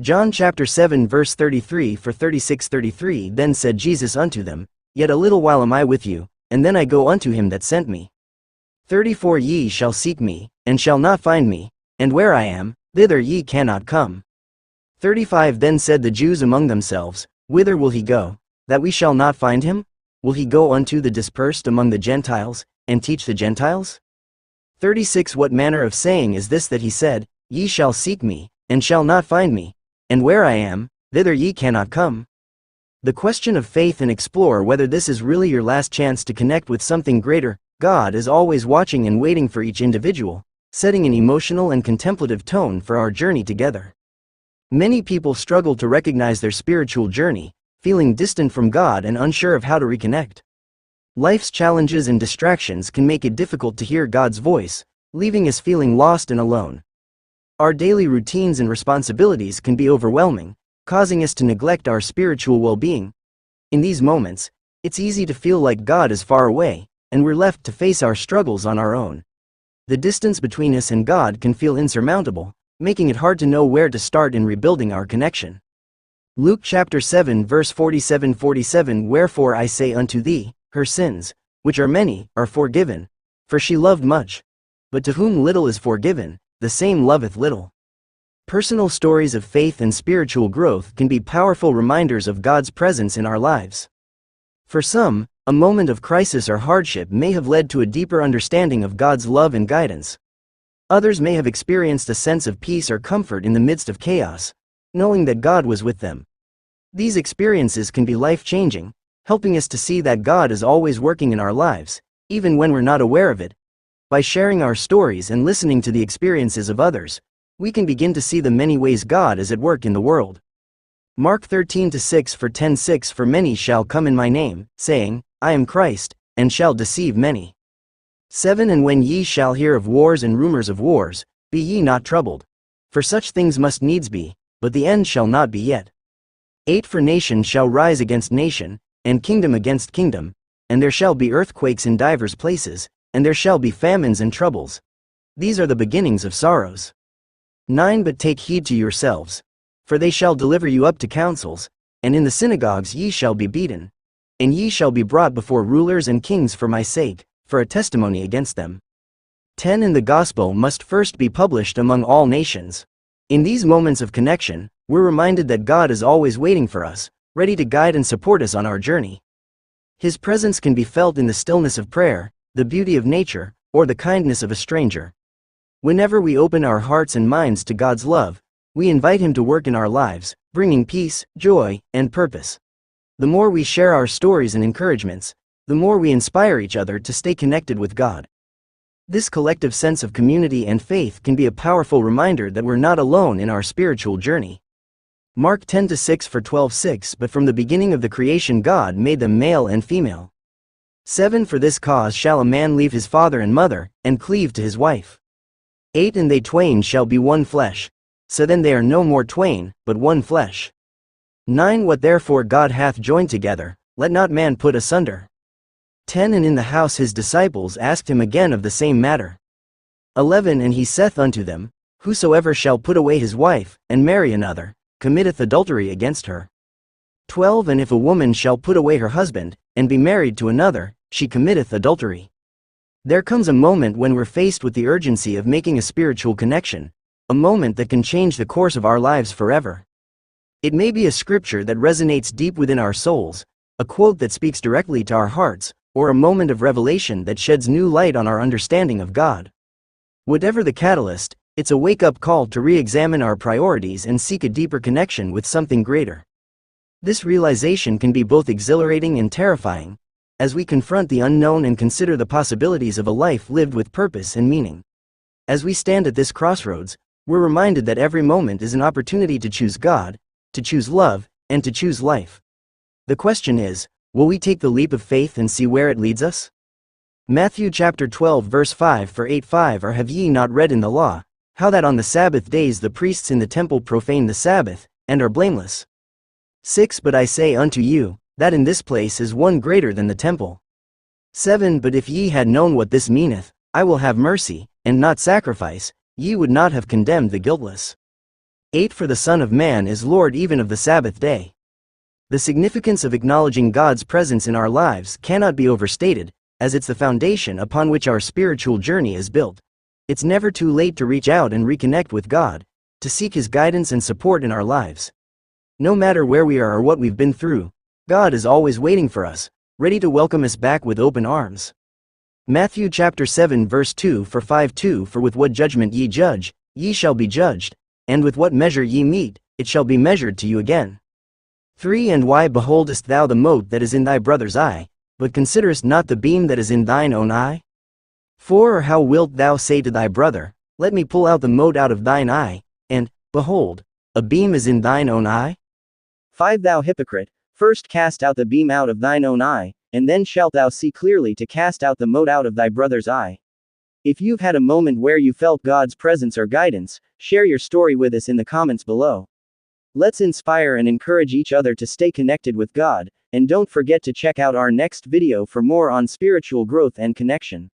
John chapter 7 verse 33 for 36-33 Then said Jesus unto them, Yet a little while am I with you, and then I go unto him that sent me. 34 Ye shall seek me, and shall not find me, and where I am, thither ye cannot come. 35 Then said the Jews among themselves, Whither will he go, that we shall not find him? Will he go unto the dispersed among the Gentiles, and teach the Gentiles? 36 What manner of saying is this that he said, Ye shall seek me, and shall not find me, and where I am, thither ye cannot come? The question of faith and explore whether this is really your last chance to connect with something greater. God is always watching and waiting for each individual, setting an emotional and contemplative tone for our journey together. Many people struggle to recognize their spiritual journey, feeling distant from God and unsure of how to reconnect. Life's challenges and distractions can make it difficult to hear God's voice, leaving us feeling lost and alone. Our daily routines and responsibilities can be overwhelming, causing us to neglect our spiritual well-being. In these moments, it's easy to feel like God is far away, and we're left to face our struggles on our own. The distance between us and God can feel insurmountable, making it hard to know where to start in rebuilding our connection. Luke chapter 7 verse 47-47 Wherefore I say unto thee, her sins, which are many, are forgiven, for she loved much. But to whom little is forgiven, the same loveth little. Personal stories of faith and spiritual growth can be powerful reminders of God's presence in our lives. For some, a moment of crisis or hardship may have led to a deeper understanding of God's love and guidance. Others may have experienced a sense of peace or comfort in the midst of chaos, knowing that God was with them. These experiences can be life-changing, helping us to see that God is always working in our lives, even when we're not aware of it. By sharing our stories and listening to the experiences of others, we can begin to see the many ways God is at work in the world. Mark 13:6 For 10:6 For many shall come in my name, saying, I am Christ, and shall deceive many. 7 And when ye shall hear of wars and rumors of wars, be ye not troubled. For such things must needs be, but the end shall not be yet. 8 For nation shall rise against nation, and kingdom against kingdom, and there shall be earthquakes in divers places, and there shall be famines and troubles. These are the beginnings of sorrows. 9 But take heed to yourselves. For they shall deliver you up to councils, and in the synagogues ye shall be beaten. And ye shall be brought before rulers and kings for my sake, for a testimony against them. 10 And the gospel must first be published among all nations. In these moments of connection, we're reminded that God is always waiting for us, ready to guide and support us on our journey. His presence can be felt in the stillness of prayer, the beauty of nature, or the kindness of a stranger. Whenever we open our hearts and minds to God's love, we invite Him to work in our lives, bringing peace, joy, and purpose. The more we share our stories and encouragements, the more we inspire each other to stay connected with God. This collective sense of community and faith can be a powerful reminder that we're not alone in our spiritual journey. Mark 10:6 For 12:6 But from the beginning of the creation God made them male and female. 7 For this cause shall a man leave his father and mother, and cleave to his wife. 8 And they twain shall be one flesh. So then they are no more twain, but one flesh. 9 What therefore God hath joined together, let not man put asunder. 10 And in the house his disciples asked him again of the same matter. 11 And he saith unto them, Whosoever shall put away his wife, and marry another, committeth adultery against her. 12 And if a woman shall put away her husband, and be married to another, she committeth adultery. There comes a moment when we're faced with the urgency of making a spiritual connection, a moment that can change the course of our lives forever. It may be a scripture that resonates deep within our souls, a quote that speaks directly to our hearts, or a moment of revelation that sheds new light on our understanding of God. Whatever the catalyst, it's a wake-up call to re-examine our priorities and seek a deeper connection with something greater. This realization can be both exhilarating and terrifying, as we confront the unknown and consider the possibilities of a life lived with purpose and meaning. As we stand at this crossroads, we're reminded that every moment is an opportunity to choose God, to choose love, and to choose life. The question is, will we take the leap of faith and see where it leads us? Matthew chapter 12 verse 5 For 8:5 Or have ye not read in the law, how that on the Sabbath days the priests in the temple profane the Sabbath, and are blameless? 6 But I say unto you, that in this place is one greater than the temple. 7 But if ye had known what this meaneth, I will have mercy, and not sacrifice, ye would not have condemned the guiltless. 8 For the Son of Man is Lord even of the Sabbath day. The significance of acknowledging God's presence in our lives cannot be overstated, as it's the foundation upon which our spiritual journey is built. It's never too late to reach out and reconnect with God, to seek His guidance and support in our lives. No matter where we are or what we've been through, God is always waiting for us, ready to welcome us back with open arms. Matthew chapter 7 verse 2 For 5:2 For with what judgment ye judge, ye shall be judged, and with what measure ye mete, it shall be measured to you again. 3 And why beholdest thou the mote that is in thy brother's eye, but considerest not the beam that is in thine own eye? 4 Or how wilt thou say to thy brother, Let me pull out the mote out of thine eye, and, behold, a beam is in thine own eye? 5 Thou hypocrite, first cast out the beam out of thine own eye, and then shalt thou see clearly to cast out the mote out of thy brother's eye. If you've had a moment where you felt God's presence or guidance, share your story with us in the comments below. Let's inspire and encourage each other to stay connected with God, and don't forget to check out our next video for more on spiritual growth and connection.